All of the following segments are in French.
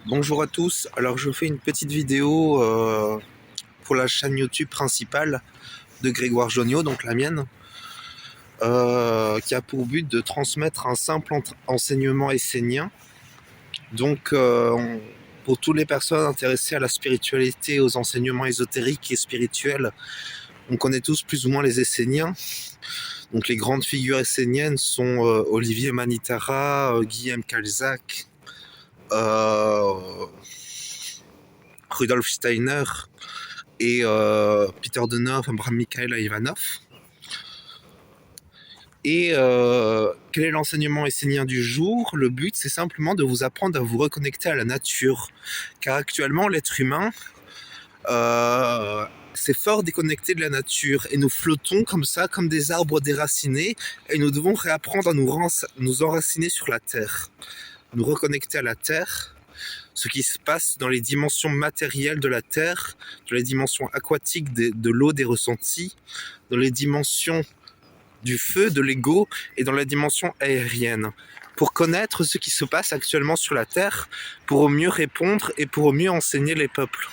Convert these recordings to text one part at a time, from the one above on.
Bonjour à tous, alors je fais une petite vidéo pour la chaîne YouTube principale de Grégoire Jonio, donc la mienne, qui a pour but de transmettre un simple enseignement essénien. Donc pour toutes les personnes intéressées à la spiritualité, aux enseignements ésotériques et spirituels, on connaît tous plus ou moins les Esséniens. Donc les grandes figures esséniennes sont Olivier Manitara, Guillaume Calzac, Rudolf Steiner et Peter Denov, Abraham Mikhail Ivanov. Et quel est l'enseignement essénien du jour? Le but, c'est simplement de vous apprendre à vous reconnecter à la nature. Car actuellement, l'être humain c'est fort déconnecté de la nature. Et nous flottons comme ça, comme des arbres déracinés. Et nous devons réapprendre à nous enraciner sur la terre. Nous reconnecter à la terre. Ce qui se passe dans les dimensions matérielles de la terre, dans les dimensions aquatiques de l'eau, des ressentis, dans les dimensions du feu, de l'ego et dans la dimension aérienne, pour connaître ce qui se passe actuellement sur la Terre, pour au mieux répondre et pour au mieux enseigner les peuples.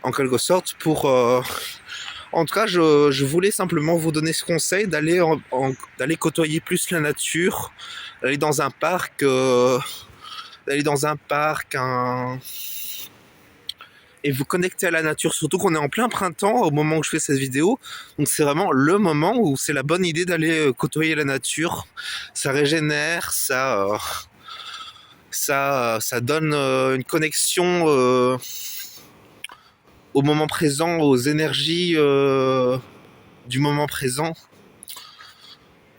En quelque sorte, en tout cas, je voulais simplement vous donner ce conseil d'aller d'aller côtoyer plus la nature, d'aller dans un parc, et vous connecter à la nature, surtout qu'on est en plein printemps au moment où je fais cette vidéo, donc c'est vraiment le moment où c'est la bonne idée d'aller côtoyer la nature. Ça régénère, ça donne une connexion au moment présent, aux énergies du moment présent.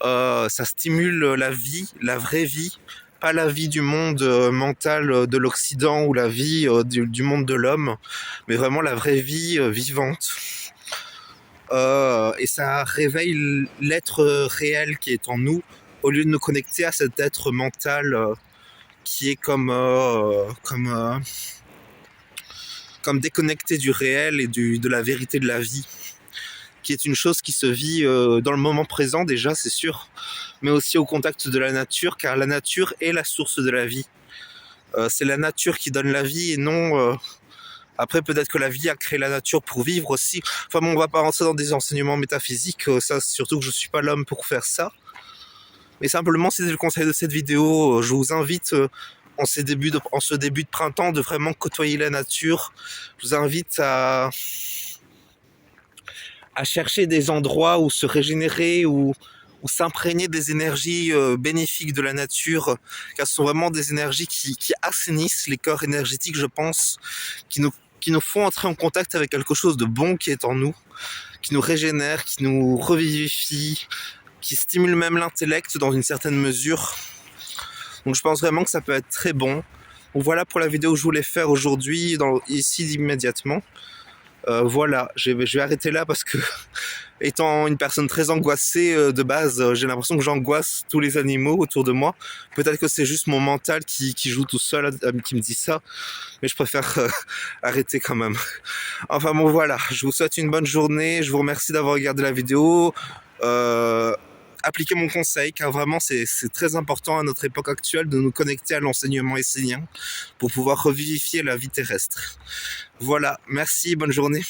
Ça stimule la vie, la vraie vie, pas la vie du monde mental de l'Occident ou la vie du monde de l'homme, mais vraiment la vraie vie vivante. Et ça réveille l'être réel qui est en nous, au lieu de nous connecter à cet être mental qui est comme déconnecté du réel et de la vérité de la vie, qui est une chose qui se vit dans le moment présent déjà, c'est sûr, mais aussi au contact de la nature, car la nature est la source de la vie. C'est la nature qui donne la vie et non... Après, peut-être que la vie a créé la nature pour vivre aussi. Enfin bon, on va pas rentrer dans des enseignements métaphysiques, ça, surtout que je suis pas l'homme pour faire ça. Mais simplement, c'est le conseil de cette vidéo. Je vous invite, en ce début de printemps, de vraiment côtoyer la nature. Je vous invite à chercher des endroits où se régénérer, ou s'imprégner des énergies bénéfiques de la nature, car ce sont vraiment des énergies qui assainissent les corps énergétiques, je pense, qui nous font entrer en contact avec quelque chose de bon qui est en nous, qui nous régénère, qui nous revivifie, qui stimule même l'intellect dans une certaine mesure. Donc je pense vraiment que ça peut être très bon. Donc voilà pour la vidéo que je voulais faire aujourd'hui, ici immédiatement. Voilà, je vais arrêter là parce que, étant une personne très angoissée de base, j'ai l'impression que j'angoisse tous les animaux autour de moi. Peut-être que c'est juste mon mental qui joue tout seul, qui me dit ça, mais je préfère arrêter quand même. Enfin bon, voilà, je vous souhaite une bonne journée, je vous remercie d'avoir regardé la vidéo. Appliquez mon conseil, car vraiment c'est très important à notre époque actuelle de nous connecter à l'enseignement essénien pour pouvoir revivifier la vie terrestre. Voilà, merci, bonne journée.